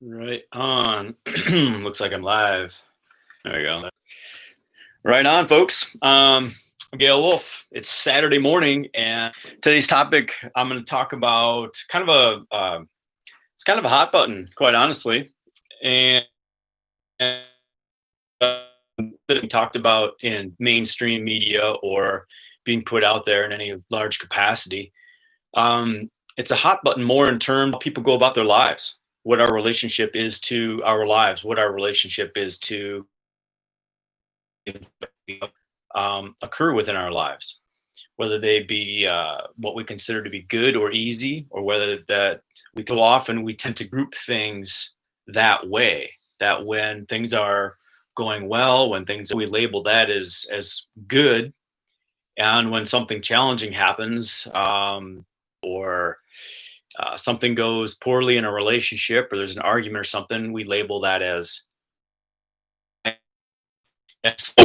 Right on. Looks like I'm live. There we go. Right on, folks. I'm Gail Wolf. It's Saturday morning, and today's topic I'm going to talk about it's kind of a hot button, quite honestly, and that we talked about in mainstream media or being put out there in any large capacity. It's a hot button more in terms of people go about their lives, what our relationship is to our lives, what our relationship is to occur within our lives, whether they be what we consider to be good or easy, or whether that we go off and we tend to group things that way. That when things are going well, when things we label that as good, and when something challenging happens, or something goes poorly in a relationship, or there's an argument or something, we label that as. So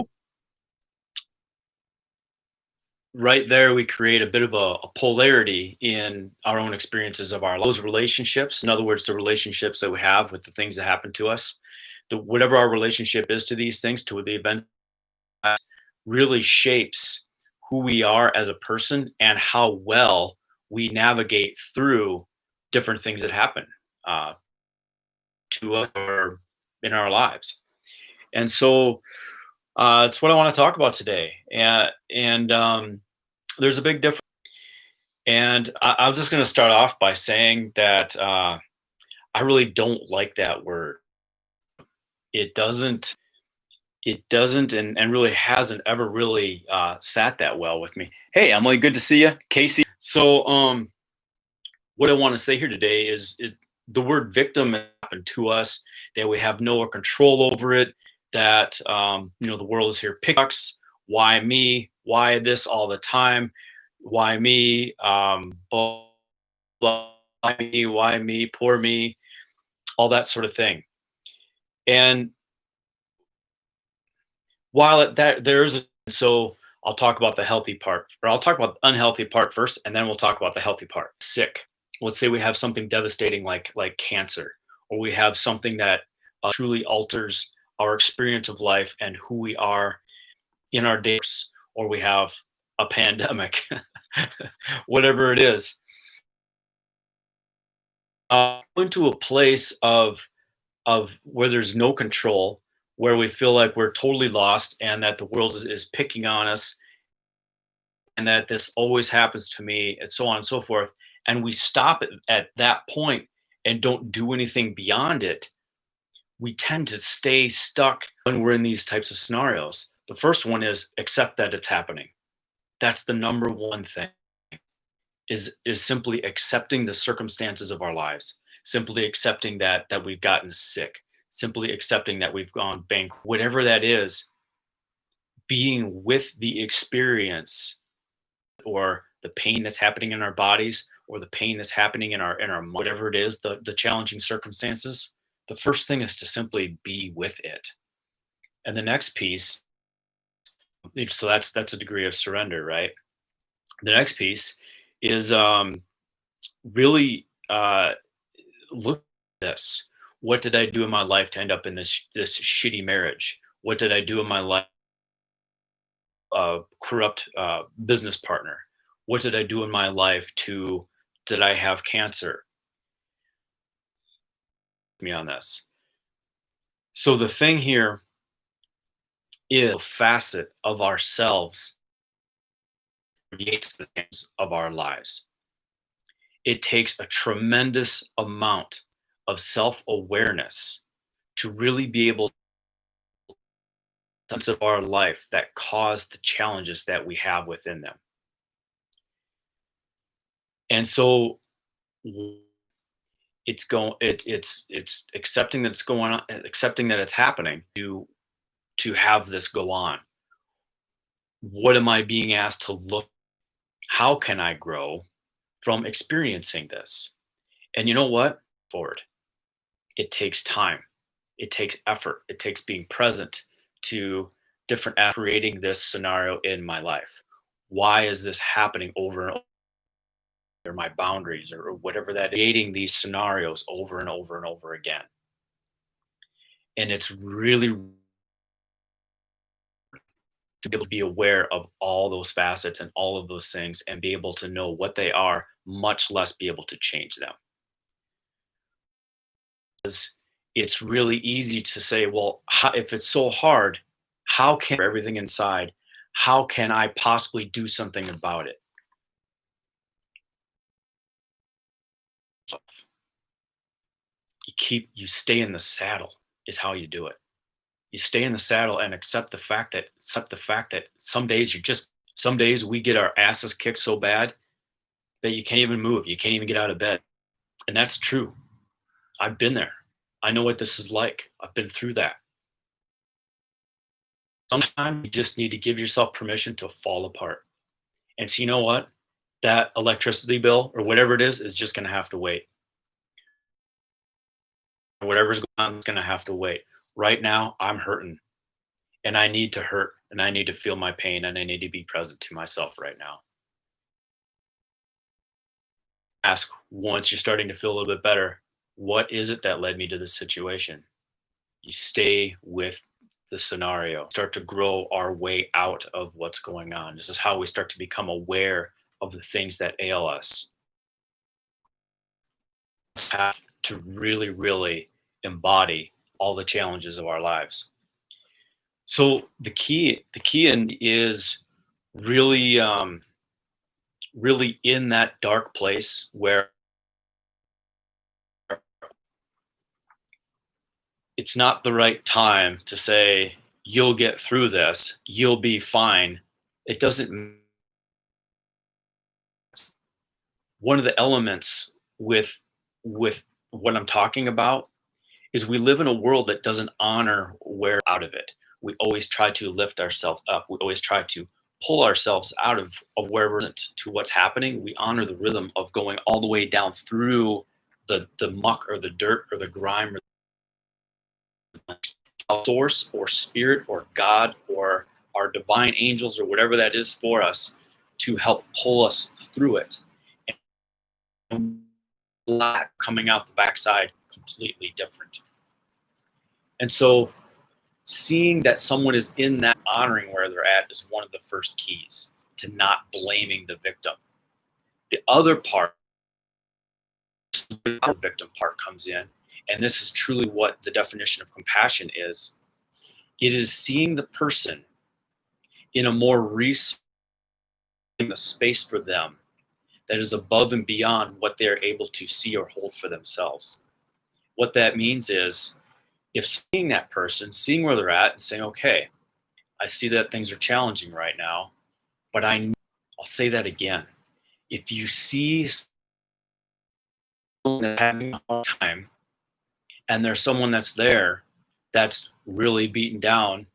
right there we create a bit of a polarity in our own experiences of our those relationships. In other words, the relationships that we have with the things that happen to us, whatever our relationship is to these things, to the event, really shapes who we are as a person and how well we navigate through different things that happen uh, to us or in our lives. And so it's what I want to talk about today. And there's a big difference. And I'm just going to start off by saying that I really don't like that word. It doesn't. It doesn't, and really hasn't ever really sat that well with me. Hey, Emily, good to see you, Casey. So, what I want to say here today is the word victim happened to us, that we have no control over it, that the world is here picking us. Why me? Why this all the time? Why me? Blah, blah, why me? Why me? Poor me? All that sort of thing. And while that there's so I'll talk about the healthy part, or I'll talk about the unhealthy part first, and then we'll talk about the healthy part. Sick. Let's say we have something devastating like cancer, or we have something that truly alters our experience of life and who we are in our days, or we have a pandemic, whatever it is. Into a place of where there's no control, where we feel like we're totally lost and that the world is picking on us, and that this always happens to me, and so on and so forth. And we stop at that point and don't do anything beyond it. We tend to stay stuck when we're in these types of scenarios. The first one is accept that it's happening. That's the number one thing, is simply accepting the circumstances of our lives, simply accepting that we've gotten sick, simply accepting that we've gone bank, whatever that is, being with the experience, or the pain that's happening in our bodies, or the pain that's happening in our whatever it is, the challenging circumstances. The first thing is to simply be with it. And the next piece, so that's a degree of surrender, right? The next piece is really look at this. What did I do in my life to end up in this shitty marriage? What did I do in my life? Corrupt business partner. What did I do in my life to did I have cancer? Me on this. So the thing here is a facet of ourselves creates the things of our lives. It takes a tremendous amount of self-awareness to really be able to sense of our life that cause the challenges that we have within them. And so it's accepting that it's going on, accepting that it's happening, to have this go on. What am I being asked to look? How can I grow from experiencing this? And you know what? Forward. It takes time. It takes effort. It takes being present to different creating this scenario in my life. Why is this happening over and over? Or my boundaries, or whatever that is, creating these scenarios over and over and over again. And it's really to be able to be aware of all those facets and all of those things and be able to know what they are, much less be able to change them. 'Cause it's really easy to say, well, if it's so hard, how can everything inside? How can I possibly do something about it? You stay in the saddle is how you do it. You stay in the saddle and accept the fact that some days we get our asses kicked so bad that you can't even move. You can't even get out of bed. And that's true. I've been there. I know what this is like. I've been through that. Sometimes you just need to give yourself permission to fall apart. And so you know what? That electricity bill or whatever it is just going to have to wait. Whatever's going on is going to have to wait. Right now, I'm hurting and I need to hurt and I need to feel my pain and I need to be present to myself right now. Ask once you're starting to feel a little bit better, what is it that led me to this situation? You stay with the scenario, start to grow our way out of what's going on. This is how we start to become aware of the things that ail us. Have to really, really embody all the challenges of our lives. So the key is really, really in that dark place where it's not the right time to say you'll get through this, you'll be fine. It doesn't. One of the elements with what I'm talking about is we live in a world that doesn't honor where out of it. We always try to lift ourselves up. We always try to pull ourselves out of where we're at to what's happening. We honor the rhythm of going all the way down through the muck or the dirt or the grime or the source or spirit or God or our divine angels or whatever that is for us to help pull us through it. And coming out the backside completely different. And so seeing that someone is in that honoring where they're at is one of the first keys to not blaming the victim. The other part, the victim part comes in, and this is truly what the definition of compassion is. It is seeing the person in a more recent space for them that is above and beyond what they're able to see or hold for themselves. What that means is if seeing that person, seeing where they're at and saying, okay, I see that things are challenging right now, but I'll say that again. If you see someone that's having a hard time and there's someone that's there that's really beaten down,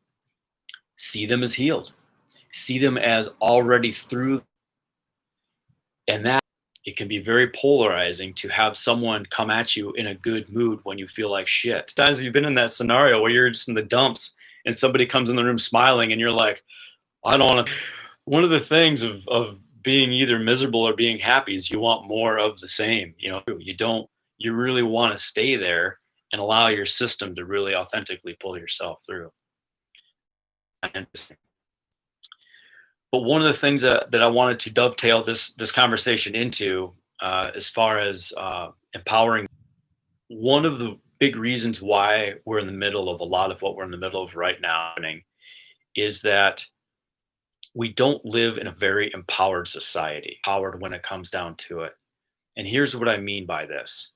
see them as healed. See them as already through. And that it can be very polarizing to have someone come at you in a good mood when you feel like shit. Sometimes you've been in that scenario where you're just in the dumps and somebody comes in the room smiling and you're like, I don't want to. One of the things of being either miserable or being happy is you want more of the same. You really want to stay there and allow your system to really authentically pull yourself through. But one of the things that I wanted to dovetail this conversation into, as far as empowering, one of the big reasons why we're in the middle of a lot of what we're in the middle of right now is that we don't live in a very empowered society, empowered when it comes down to it. And here's what I mean by this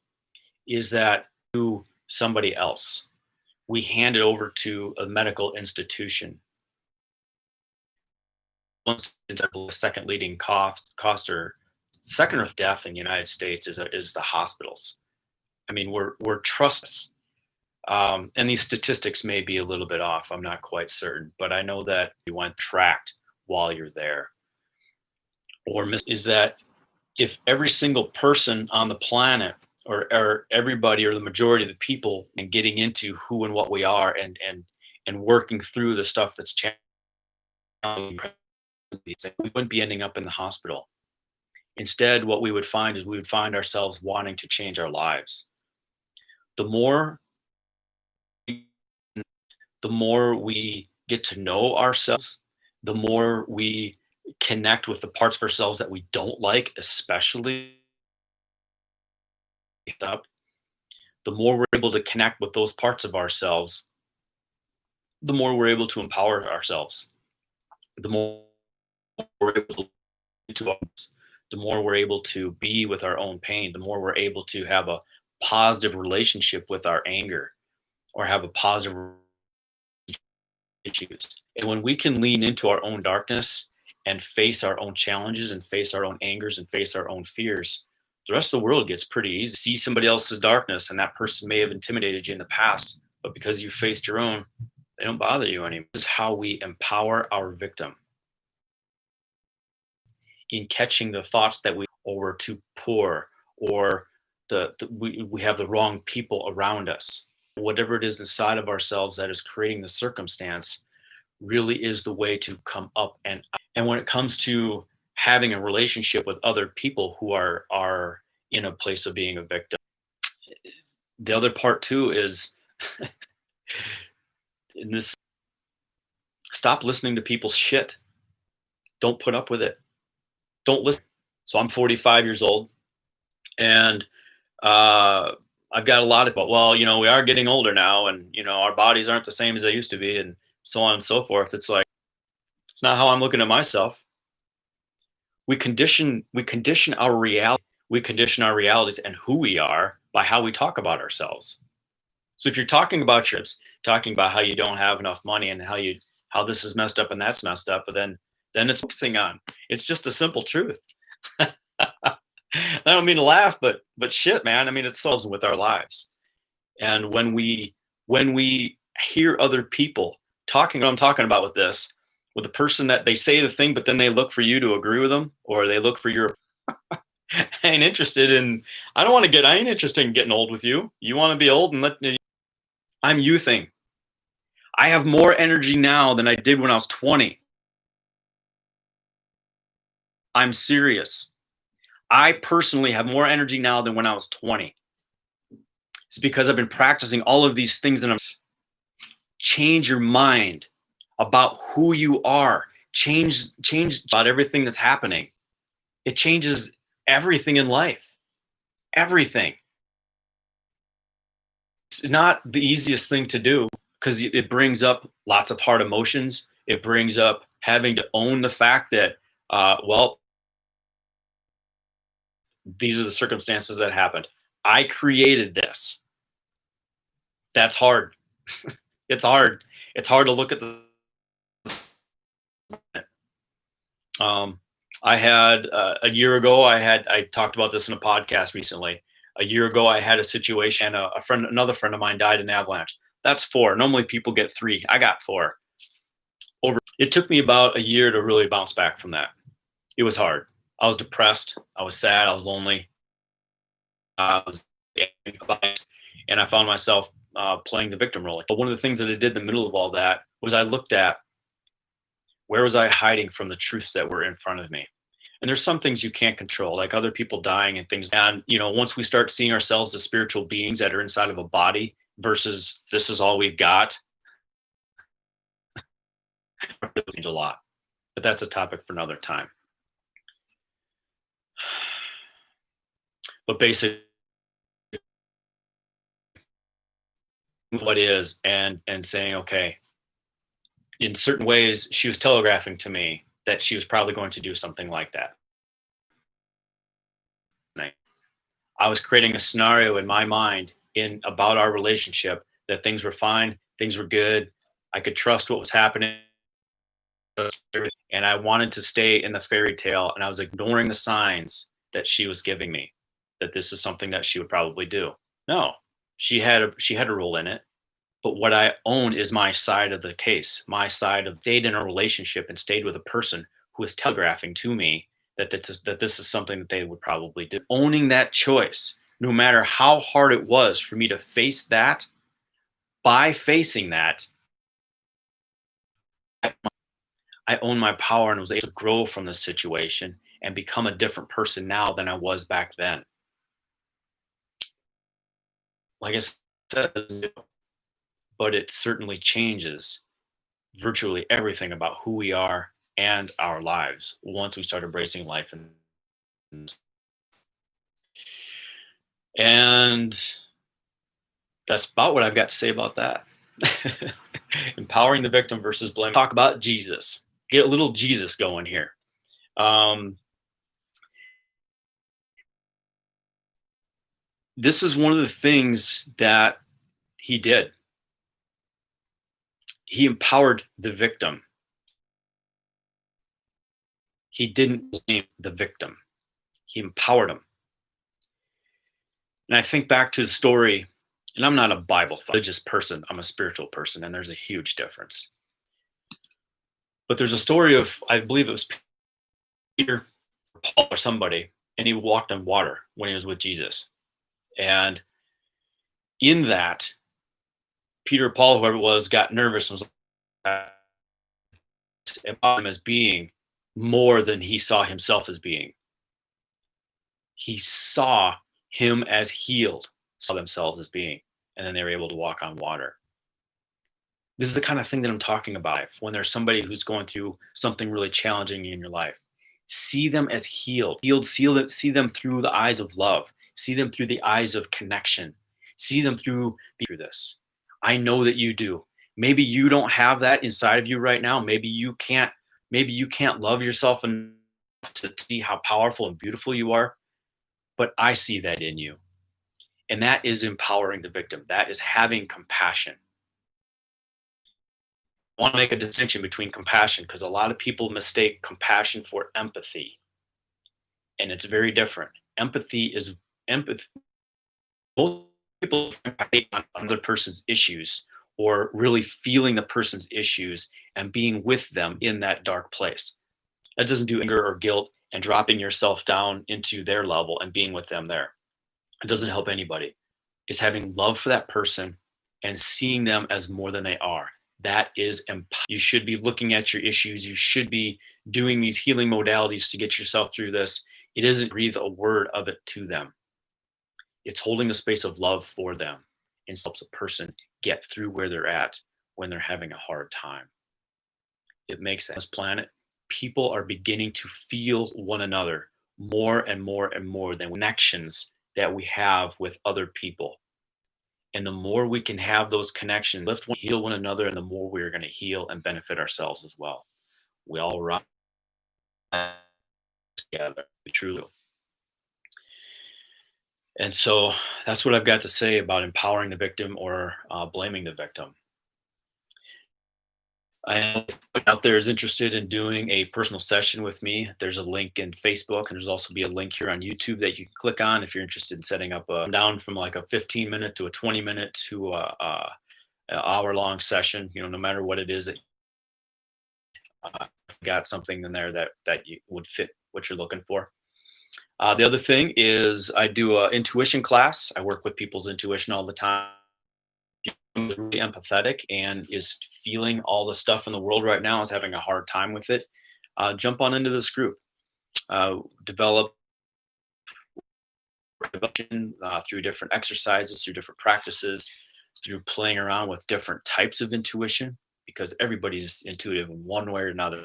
is that to somebody else, we hand it over to a medical institution. The second leading coster, second of death in the United States is the hospitals. I mean, we're trustless. And these statistics may be a little bit off. I'm not quite certain, but I know that you want tracked while you're there. Is that if every single person on the planet or everybody or the majority of the people and getting into who and what we are and working through the stuff that's challenging, we wouldn't be ending up in the hospital. Instead, what we would find is we would find ourselves wanting to change our lives. The more the more we get to know ourselves, the more we connect with the parts of ourselves that we don't like, especially up, the more we're able to connect with those parts of ourselves, the more we're able to empower ourselves, the more we're able to us, the more we're able to be with our own pain, the more we're able to have a positive relationship with our anger or have a positive issues. And when we can lean into our own darkness and face our own challenges and face our own angers and face our own fears, the rest of the world gets pretty easy. See somebody else's darkness, and that person may have intimidated you in the past, but because you faced your own, they don't bother you anymore. This is how we empower our victim in catching the thoughts that or we're too poor, or we have the wrong people around us. Whatever it is inside of ourselves that is creating the circumstance really is the way to come up. And when it comes to having a relationship with other people who are in a place of being a victim, the other part too is in this, stop listening to people's shit. Don't put up with it. Don't listen. So I'm 45 years old, and I've got a lot of, but well, we are getting older now, and our bodies aren't the same as they used to be, and so on and so forth. It's like, it's not how I'm looking at myself. We condition our reality. We condition our realities and who we are by how we talk about ourselves. So if you're talking about trips, talking about how you don't have enough money and how this is messed up and that's messed up, but then it's focusing on. It's just a simple truth. I don't mean to laugh, but shit, man. I mean, it solves with our lives. And when we hear other people talking, what I'm talking about with this, with the person that they say the thing, but then they look for you to agree with them, or they look for your. I ain't interested in. I ain't interested in getting old with you. You want to be old and I'm youthing. I have more energy now than I did when I was 20. I'm serious. I personally have more energy now than when I was 20. It's because I've been practicing all of these things, and I'm change your mind about who you are. Change about everything that's happening. It changes everything in life. Everything. It's not the easiest thing to do because it brings up lots of hard emotions. It brings up having to own the fact that, well, these are the circumstances that happened. I created this. That's hard. It's hard. It's hard to look at the. I had a year ago. I talked about this in a podcast recently. A year ago, I had a situation. Another friend of mine died in an avalanche. That's 4. Normally, people get 3. I got 4. It took me about a year to really bounce back from that. It was hard. I was depressed. I was sad. I was lonely. I was, and I found myself playing the victim role. But one of the things that I did in the middle of all that was I looked at where was I hiding from the truths that were in front of me. And there's some things you can't control, like other people dying and things. And once we start seeing ourselves as spiritual beings that are inside of a body versus this is all we've got, it change a lot. But that's a topic for another time. But basically, what is and saying, okay, in certain ways, she was telegraphing to me that she was probably going to do something like that. I was creating a scenario in my mind about our relationship that things were fine, things were good. I could trust what was happening. And I wanted to stay in the fairy tale, and I was ignoring the signs that she was giving me that this is something that she would probably do. No, she had a role in it. But what I own is my side of the case, my side of stayed in a relationship and stayed with a person who is telegraphing to me that this is something that they would probably do. Owning that choice, no matter how hard it was for me to face that, by facing that, I own my power and was able to grow from the situation and become a different person now than I was back then. Like I said, but it certainly changes virtually everything about who we are and our lives once we start embracing life. And that's about what I've got to say about that. Empowering the victim versus blame. Talk about Jesus. Get a little Jesus going here. Um, this is one of the things that he did. He empowered the victim. He didn't blame the victim. He empowered him. And I think back to the story, and I'm not a Bible religious person, I'm a spiritual person, and there's a huge difference. But there's a story of, I believe it was Peter, or Paul, or somebody, and he walked on water when he was with Jesus. And in that, Peter, Paul, whoever it was, got nervous and was like, about him as being more than he saw himself as being. He saw him as healed, saw themselves as being, and then they were able to walk on water. This is the kind of thing that I'm talking about. When there's somebody who's going through something really challenging in your life, see them as healed, see them through the eyes of love, see them through the eyes of connection, see them through this. I know that you do. Maybe you don't have that inside of you right now. Maybe you can't love yourself enough to see how powerful and beautiful you are, but I see that in you. And that is empowering the victim. That is having compassion. I want to make a distinction between compassion because a lot of people mistake compassion for empathy. And it's very different. Empathy. Most people empathize on another person's issues or really feeling the person's issues and being with them in that dark place. That doesn't do anger or guilt and dropping yourself down into their level and being with them there. It doesn't help anybody. It's having love for that person and seeing them as more than they are. That is, you should be looking at your issues. You should be doing these healing modalities to get yourself through this. It isn't breathe a word of it to them. It's holding the space of love for them and helps a person get through where they're at when they're having a hard time. It makes this planet, people are beginning to feel one another more and more and more than connections that we have with other people. And the more we can have those connections, lift one, heal one another, and the more we're going to heal and benefit ourselves as well. We all rise together, truly. And so that's what I've got to say about empowering the victim or blaming the victim. I am out there is interested in doing a personal session with me. There's a link in Facebook, and there's also be a link here on YouTube that you can click on if you're interested in setting up down from like a 15-minute to a 20-minute to an hour-long session. No matter what it is that got something in there that you would fit what you're looking for. The other thing is I do an intuition class. I work with people's intuition all the time. Who's really empathetic and is feeling all the stuff in the world right now, is having a hard time with it, jump on into this group. Develop through different exercises, through different practices, through playing around with different types of intuition, because everybody's intuitive in one way or another.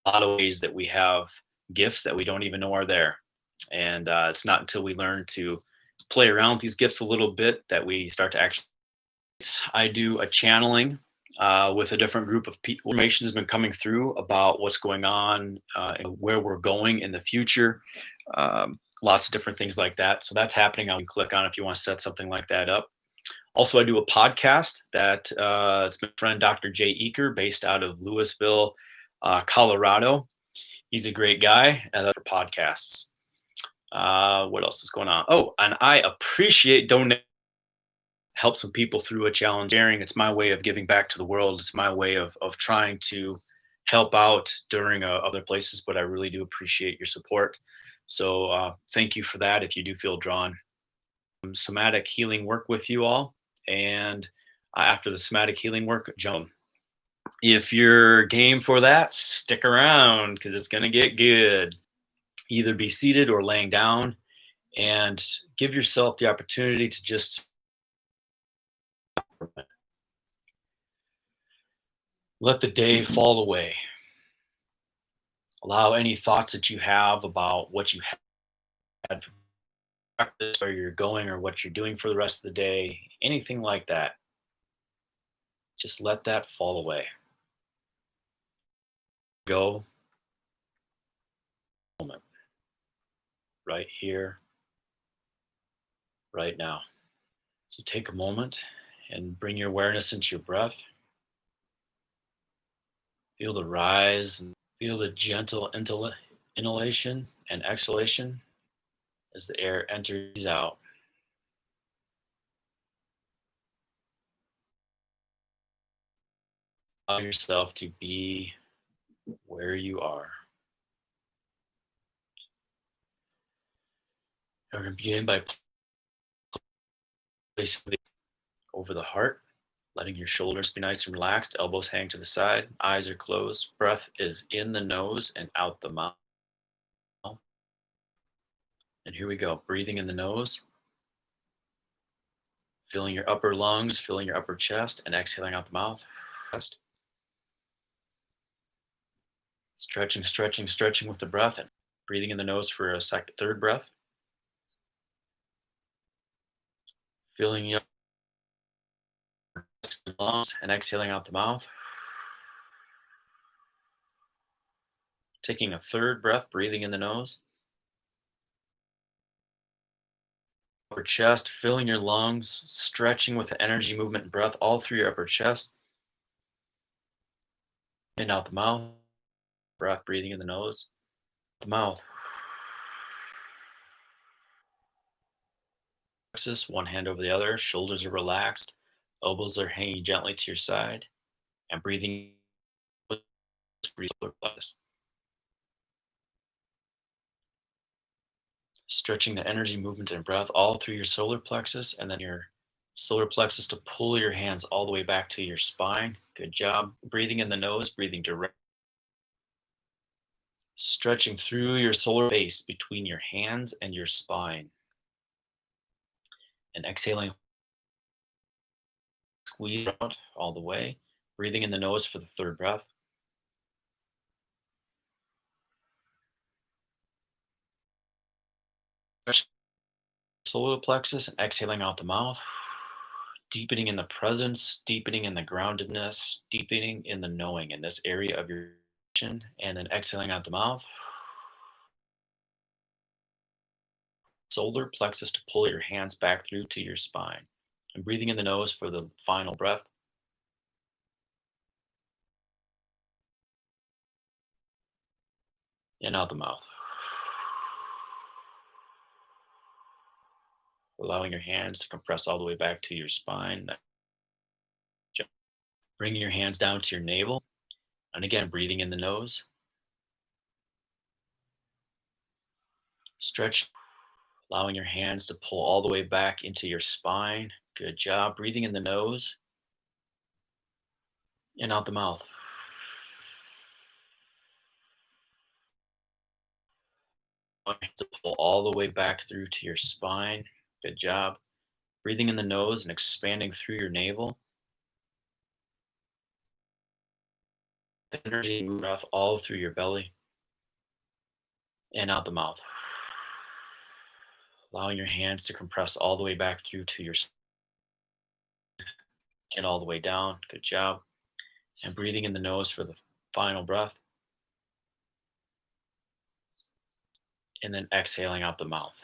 A lot of ways that we have gifts that we don't even know are there. And it's not until we learn to play around with these gifts a little bit that we start to actually. I do a channeling with a different group of people. Information has been coming through about what's going on and where we're going in the future. Lots of different things like that. So that's happening. I can click on if you want to set something like that up. Also, I do a podcast that it's my friend Dr. Jay Eaker, based out of Louisville, Colorado. He's a great guy for podcasts. What else is going on? Oh, and I appreciate donating. Help some people through a challenge. Sharing, it's my way of giving back to the world. It's my way of trying to help out during other places, but I really do appreciate your support. So thank you for that if you do feel drawn. Somatic healing work with you all. And after the somatic healing work, jump. If you're game for that, stick around because it's going to get good. Either be seated or laying down and give yourself the opportunity to just Let the day fall away. Allow any thoughts that you have about what you had for breakfast, where you're going, or what you're doing for the rest of the day, anything like that. Just let that fall away. Go moment, right here, right now. So take a moment and bring your awareness into your breath. Feel the rise and feel the gentle inhalation and exhalation as the air enters out. Allow yourself to be where you are. We're going to begin by placing it over the heart, letting your shoulders be nice and relaxed, elbows hang to the side, eyes are closed. Breath is in the nose and out the mouth. And here we go. Breathing in the nose, filling your upper lungs, filling your upper chest, and exhaling out the mouth. Stretching, stretching, stretching with the breath, and breathing in the nose for a second, third breath. Filling up the lungs and exhaling out the mouth. Taking a third breath, breathing in the nose. Upper chest, filling your lungs, stretching with the energy, movement, and breath all through your upper chest. In out the mouth. Breath, breathing in the nose. The mouth. One hand over the other, shoulders are relaxed, elbows are hanging gently to your side, and breathing. Stretching the energy, movement, and breath all through your solar plexus, and then your solar plexus to pull your hands all the way back to your spine. Good job. Breathing in the nose, breathing direct. Stretching through your solar base between your hands and your spine. And exhaling, squeeze out all the way. Breathing in the nose for the third breath. Stretching the solar plexus and exhaling out the mouth. Deepening in the presence, deepening in the groundedness, deepening in the knowing in this area of your vision, and then exhaling out the mouth. Solar plexus to pull your hands back through to your spine. And breathing in the nose for the final breath. And out the mouth. Allowing your hands to compress all the way back to your spine. Bringing your hands down to your navel. And again, breathing in the nose. Stretch, allowing your hands to pull all the way back into your spine. Good job. Breathing in the nose and out the mouth. To pull all the way back through to your spine. Good job. Breathing in the nose and expanding through your navel. The energy and breath all through your belly and out the mouth. Allowing your hands to compress all the way back through to your and all the way down. Good job. And breathing in the nose for the final breath. And then exhaling out the mouth.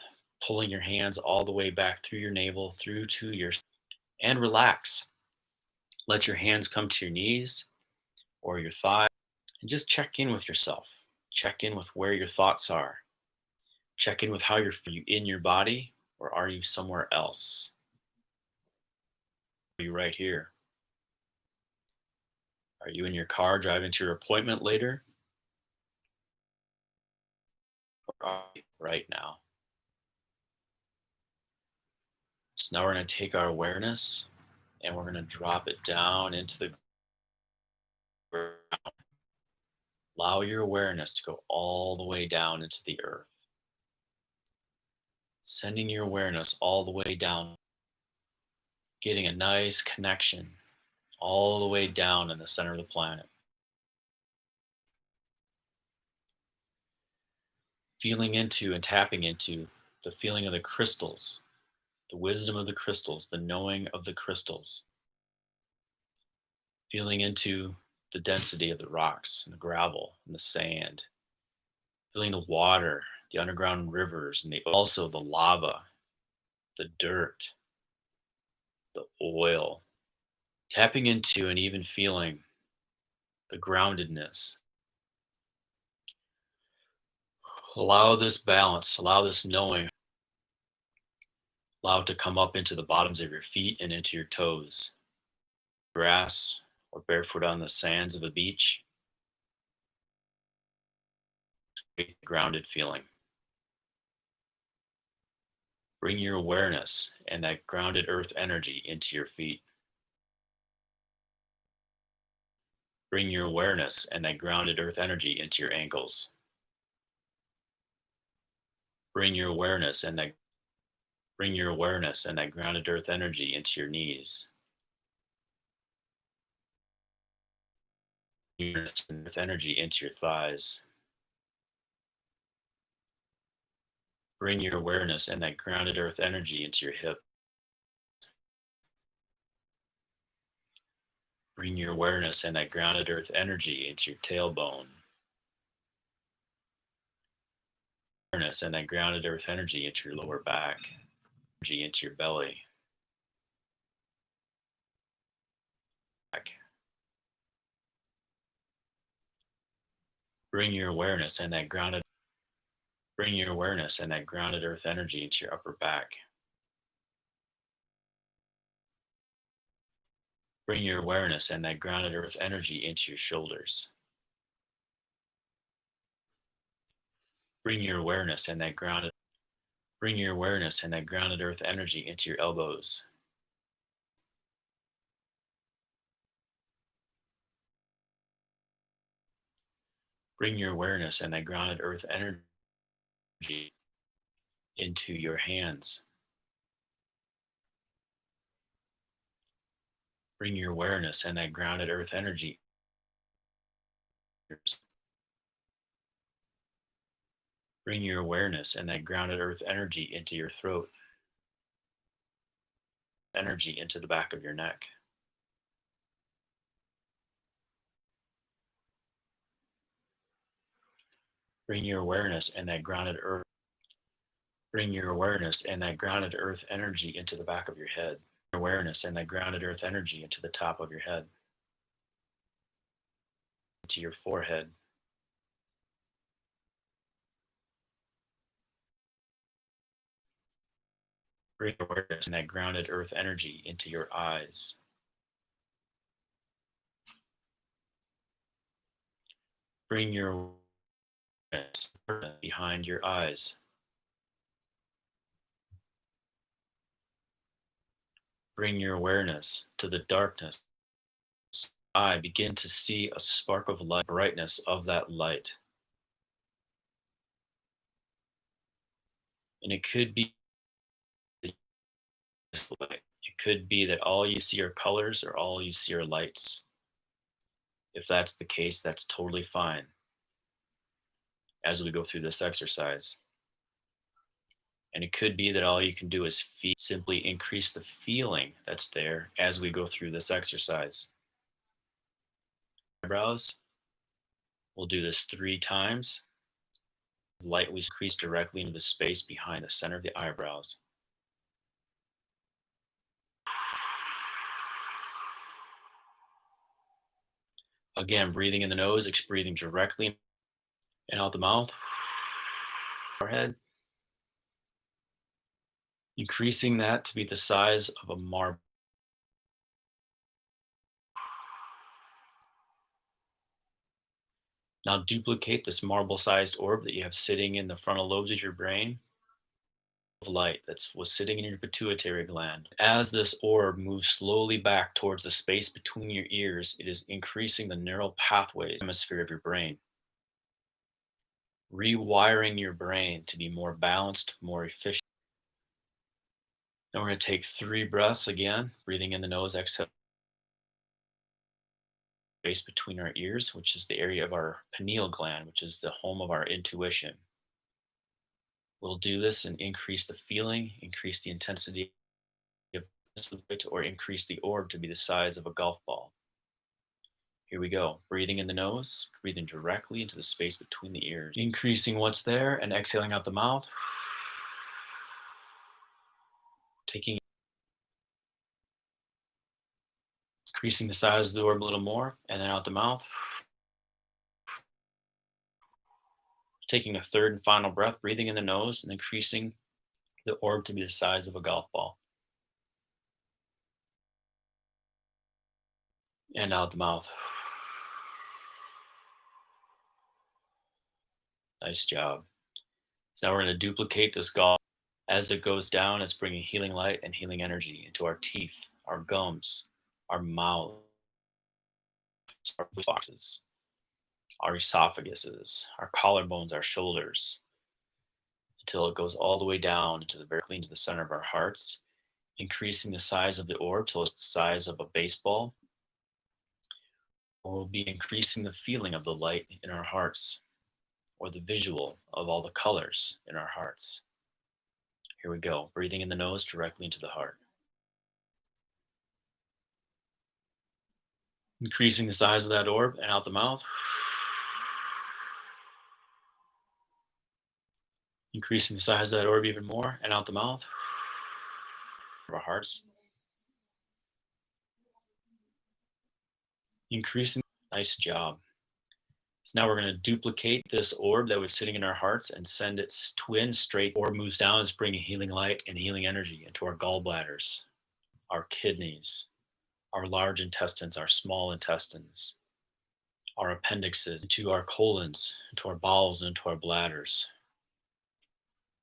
Pulling your hands all the way back through your navel, through to your, and relax. Let your hands come to your knees or your thighs and just check in with yourself. Check in with where your thoughts are. Check in with how you're you in your body, or are you somewhere else? Are you right here? Are you in your car driving to your appointment later? Or are you right now? So now we're going to take our awareness and we're going to drop it down into the ground. Allow your awareness to go all the way down into the earth. Sending your awareness all the way down, getting a nice connection all the way down in the center of the planet. Feeling into and tapping into the feeling of the crystals, the wisdom of the crystals, the knowing of the crystals. Feeling into the density of the rocks and the gravel and the sand. Feeling the water, the underground rivers, and also the lava, the dirt, the oil. Tapping into and even feeling the groundedness. Allow this balance, allow this knowing, allow it to come up into the bottoms of your feet and into your toes. Grass or barefoot on the sands of a beach. Great grounded feeling. Bring your awareness and that grounded earth energy into your feet. Bring your awareness and that grounded earth energy into your ankles. Bring your awareness and that grounded earth energy into your knees. Earth energy into your thighs. Bring your awareness and that grounded earth energy into your hip. Bring your awareness and that grounded earth energy into your tailbone. Awareness and that grounded earth energy into your lower back, energy into your belly. Back. Bring your awareness and that grounded earth energy into your upper back. Bring your awareness and that grounded earth energy into your shoulders. Bring your awareness and that grounded earth energy into your elbows. Bring your awareness and that grounded earth energy into your hands. Bring your awareness and that grounded earth energy. Bring your awareness and that grounded earth energy into your throat. Energy into the back of your neck. Bring your awareness and that grounded earth. Bring your awareness and that grounded earth energy into the back of your head. Awareness and that grounded earth energy into the top of your head. Into your forehead. Bring awareness and that grounded earth energy into your eyes. Bring your awareness behind your eyes. Bring your awareness to the darkness. I begin to see a spark of light, brightness of that light. And it could be this light. It could be that all you see are colors or all you see are lights. If that's the case, that's totally fine as we go through this exercise. And it could be that all you can do is simply increase the feeling that's there as we go through this exercise. Eyebrows. We'll do this 3 times. Light will increase directly into the space behind the center of the eyebrows. Again, breathing in the nose, breathing directly and out the mouth. Forehead. Increasing that to be the size of a marble. Now duplicate this marble-sized orb that you have sitting in the frontal lobes of your brain. Light that was sitting in your pituitary gland. As this orb moves slowly back towards the space between your ears, it is increasing the neural pathways hemisphere of your brain. Rewiring your brain to be more balanced, more efficient. Then we're going to take 3 breaths again, breathing in the nose, exhale. space between our ears, which is the area of our pineal gland, which is the home of our intuition. We'll do this and increase the feeling, increase the intensity of this light, or increase the orb to be the size of a golf ball. Here we go. Breathing in the nose, breathing directly into the space between the ears, increasing what's there and exhaling out the mouth. Taking, increasing the size of the orb a little more, and then out the mouth. Taking a third and final breath, breathing in the nose and increasing the orb to be the size of a golf ball. And out the mouth. Nice job. So now we're going to duplicate this golf. As it goes down, it's bringing healing light and healing energy into our teeth, our gums, our mouth, our boxes, our esophaguses, our collarbones, our shoulders, until it goes all the way down into the very clean to the center of our hearts, increasing the size of the orb till it's the size of a baseball. Or we'll be increasing the feeling of the light in our hearts, or the visual of all the colors in our hearts. Here we go. Breathing in the nose directly into the heart. Increasing the size of that orb and out the mouth. Increasing the size of that orb even more and out the mouth. Our hearts. Increasing. Nice job. So now we're going to duplicate this orb that was sitting in our hearts and send its twin straight. Orb moves down, it's bringing healing light and healing energy into our gallbladders, our kidneys, our large intestines, our small intestines, our appendixes, into our colons, into our bowels, into our bladders.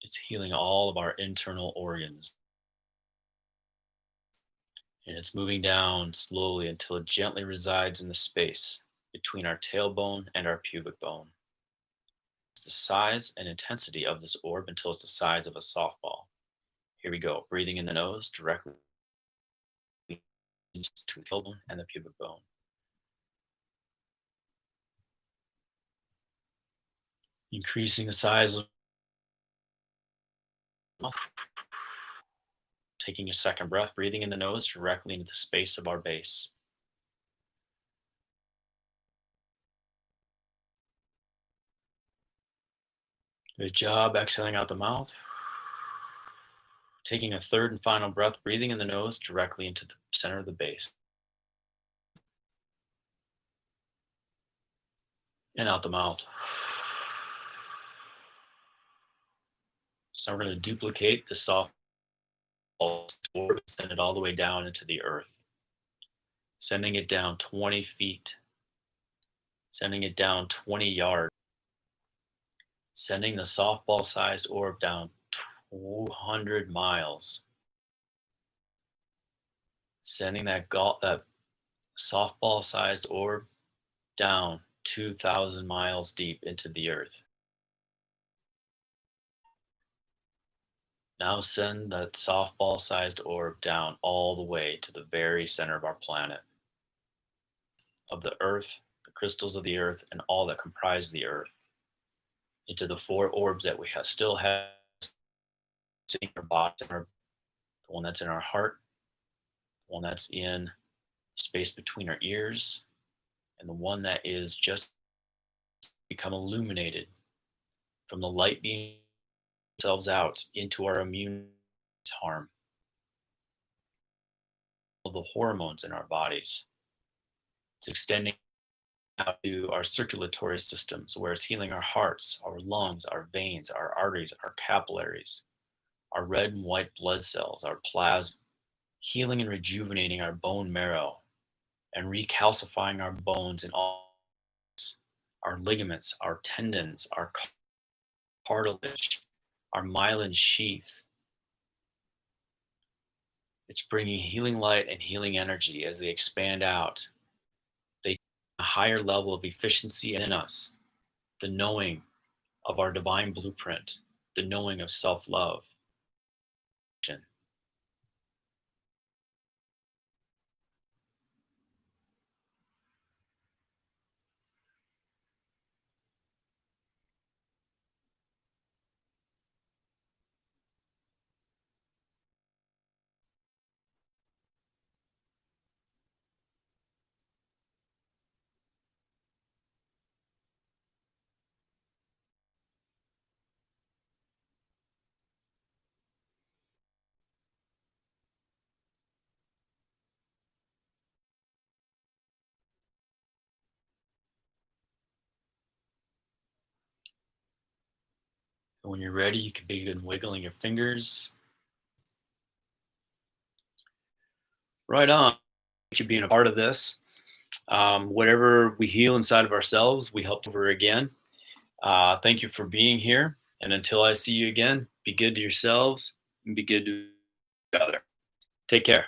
It's healing all of our internal organs. And it's moving down slowly until it gently resides in the space between our tailbone and our pubic bone. It's the size and intensity of this orb until it's the size of a softball. Here we go. Breathing in the nose directly into the tailbone and the pubic bone. Increasing the size of taking a second breath, breathing in the nose directly into the space of our base. Good job. Exhaling out the mouth. Taking a third and final breath, breathing in the nose directly into the center of the base. And out the mouth. So we're going to duplicate the soft orb and send it all the way down into the earth. Sending it down 20 feet. Sending it down 20 yards. Sending the softball-sized orb down 200 miles. Sending that softball-sized orb down 2,000 miles deep into the earth. Now send that softball-sized orb down all the way to the very center of our planet, of the earth, the crystals of the earth, and all that comprise the earth, into the four orbs that we still have in our body, the one that's in our heart, the one that's in space between our ears, and the one that is just become illuminated from the light being themselves out into our immune harm. All the hormones in our bodies. It's extending out to our circulatory systems, where it's healing our hearts, our lungs, our veins, our arteries, our capillaries, our red and white blood cells, our plasma, healing and rejuvenating our bone marrow, and recalcifying our bones in all our ligaments, our tendons, our cartilage, our myelin sheath. It's bringing healing light and healing energy as they expand out. They a higher level of efficiency in us, the knowing of our divine blueprint, the knowing of self-love. And when you're ready, you can begin wiggling your fingers. Right on. You being a part of this. Whatever we heal inside of ourselves, we help over again. Thank you for being here. And until I see you again, be good to yourselves and be good to each other. Take care.